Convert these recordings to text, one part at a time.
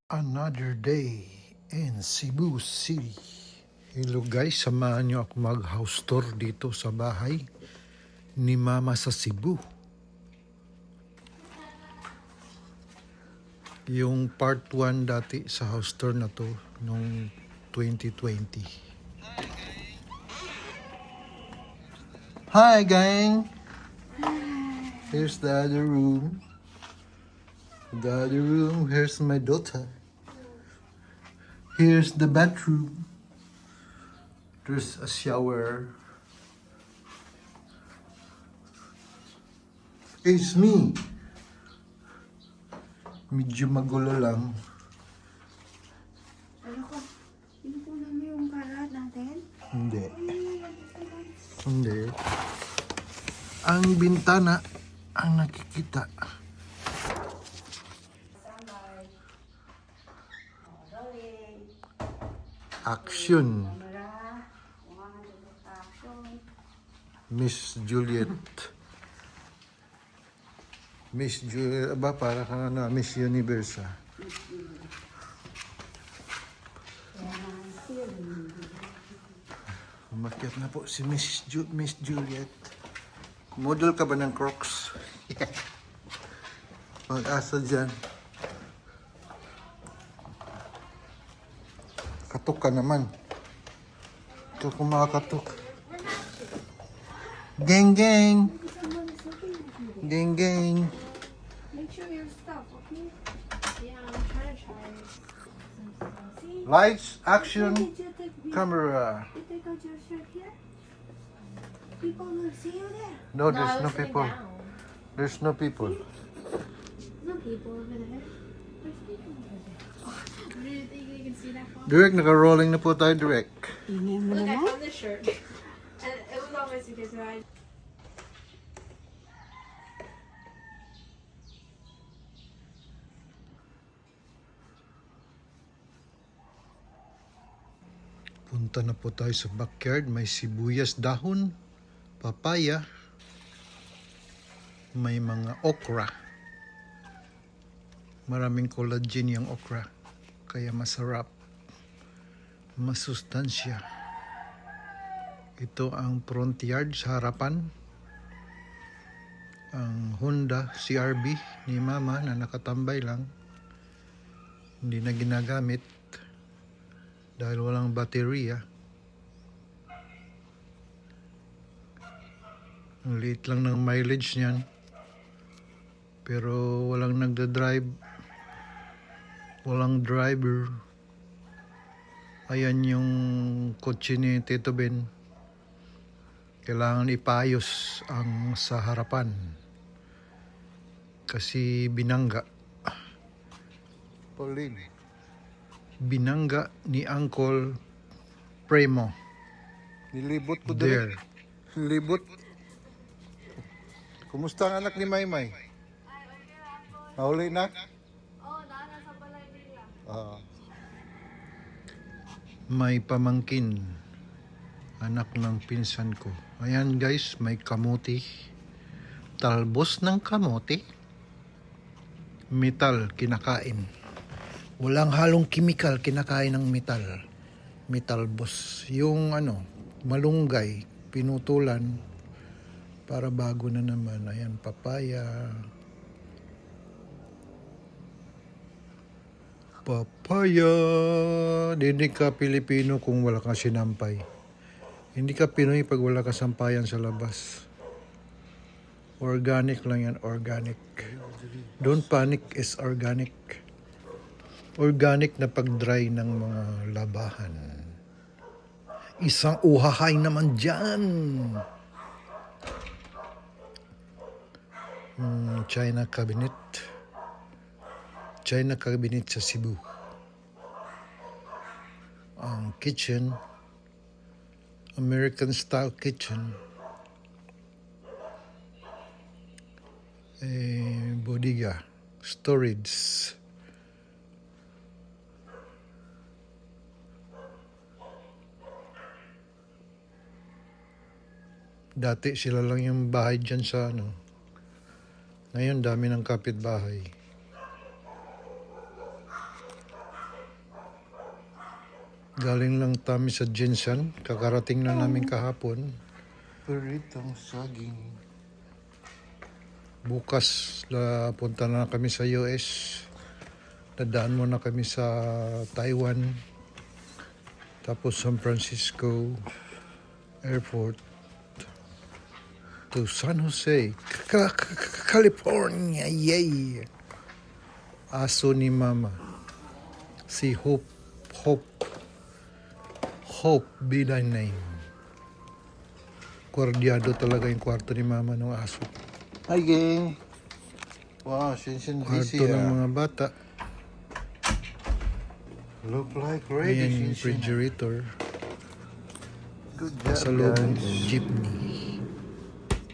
Another day in Cebu City. Hello guys, samahan nyo ako mag-house tour dito sa bahay ni Mama sa Cebu. Yung part 1 dati sa house tour na to noong 2020. Hi gang! Here's the other room. The other room, here's my daughter. Here's the bathroom. There's a shower. It's me. Medyo magulo lang. Ano ko? Pinupunan mo yung karat natin? Hindi. Hindi. Ang bintana ang nakikita. Action. Miss Juliet. Miss Juliet, aba para ka na Miss Universe. Umakyat na po si Miss Juliet. Model ka ba ng Crocs? Mag-asa dyan. Katok ka naman. Ito kumakatok. Gang gang. Gang gang. Make sure your stuff, okay? Yeah, I'm trying to try. See? Lights, action, Did you take camera. You take out your shirt here? People will see you there. No, there's no people. There's no people. No people over there. There's people over there. Do you think you can see that from? Direct, naka-rolling na po tayo direct. Look, I found this shirt. And it was on my suitcase, so I... Punta na po tayo sa backyard. May sibuyas dahon, papaya, may mga okra. Maraming collagen yung okra, kaya masarap, masustansya. Ito ang front yard sa harapan. Ang Honda CRV ni Mama na nakatambay lang, hindi na ginagamit dahil walang baterya. Ang liit lang ng mileage niyan, pero walang nagda-drive, walang driver. Ayan yung kotse ni Tito Ben. Kailangan ipayos ang sa harapan kasi binangga. Pauline. Binangga ni Uncle Premo. Nilibot ko there. Nilibot. Kumusta ang anak ni Maymay? Mahuli na? Oh, nana sa balay nila. May pamangkin. Anak ng pinsan ko. Ayan guys, may kamuti. Talbos ng kamuti. Metal, kinakain. Walang halong chemical, kinakain ng metal. Metalbos. Yung malunggay, pinutulan para bago na naman. Ayan, papaya. Papaya. Hindi ka Pilipino kung wala kang sinampay. Hindi ka Pinoy pag wala ka sampayan sa labas. Organic lang yan, organic. Don't panic is organic. Organic na pag-dry ng mga labahan. Isang uhahay naman dyan. China cabinet. China cabinet sa Cebu. Ang kitchen, American style kitchen. Bodega, storage. Dati sila lang yung bahay dyan sa Ngayon dami ng kapitbahay. Galing lang kami sa Jinsan. Kakarating na namin kahapon. Peritong saging. Bukas punta na kami sa US. Dadaan muna kami sa Taiwan. Tapos San Francisco Airport to San Jose, California. Yay! Aso ni Mama. Si Hope be thy name. Kwardyado talaga yung kwarto ni Mama ng aso. Hi, gang. Wow, Shinshin busy. Kwarto ng mga bata. Look like ready, Ayan yung Shinshin. refrigerator. Good job, Sa loob ng guys. jeepney.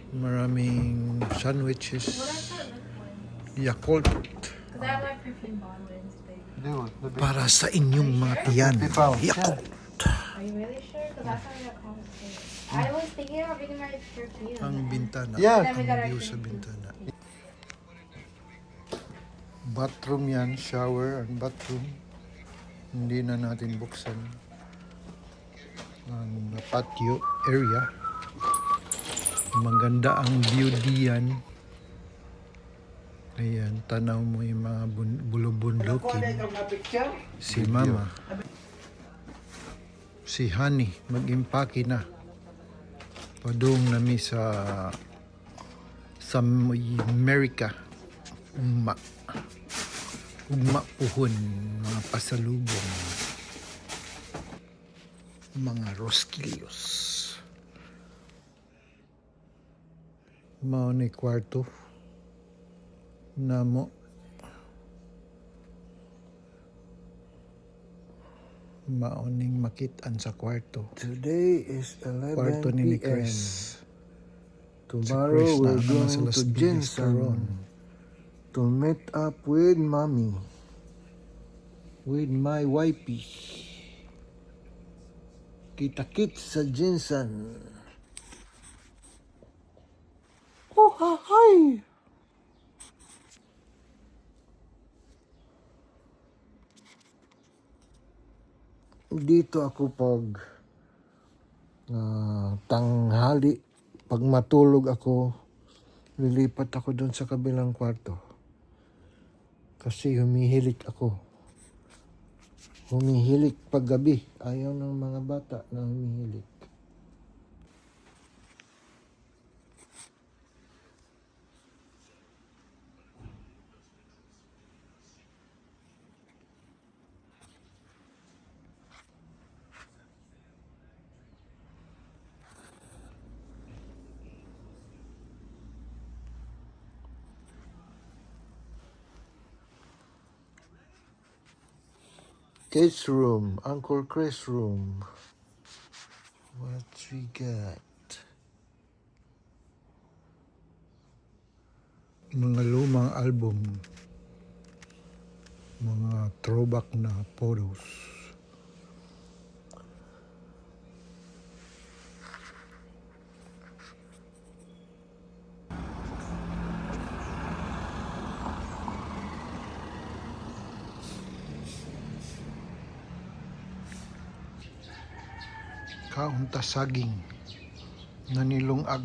Maraming sandwiches. What I thought looked one. Yakult. Because I have my perfume bond Wednesday. Dude, the big Para sa inyong matiyan. They found Yakult. Are you really sure? Because I thought we got confiscated. I was thinking about bringing my perfume. Ang bintana. Yeah. Then we got Ang our view sa perfume. bintana. Bathroom yan. Shower and bathroom. Hindi na natin buksan. Ang patio area. Maganda ang view diyan. Ayan, tanaw mo yung mga bulubundukin. Si Mama. Si Honey, mag-impake na. Padung nami sa America. Ugma puhon, mga pasalubong. Mga roskilios. Mao ni kwarto namo. Maoning makit-an sa kwarto. Today is 11 Kwarto ni p.m. Chris. Tomorrow Si Chris we're na naman going sa Las to Vegas karon. Jinsan to meet up with Mommy. With my wifey. Kita-kits sa Jinsan. Oh, hi! Dito ako pag tanghali, pag matulog ako, lilipat ako doon sa kabilang kwarto. Kasi humihilik ako. Humihilik pag gabi. Ayaw ng mga bata na humihilik. Kids room, Uncle Chris room. What we got? Mga lumang album. Mga throwback na photos. Kaunta saging na nilungag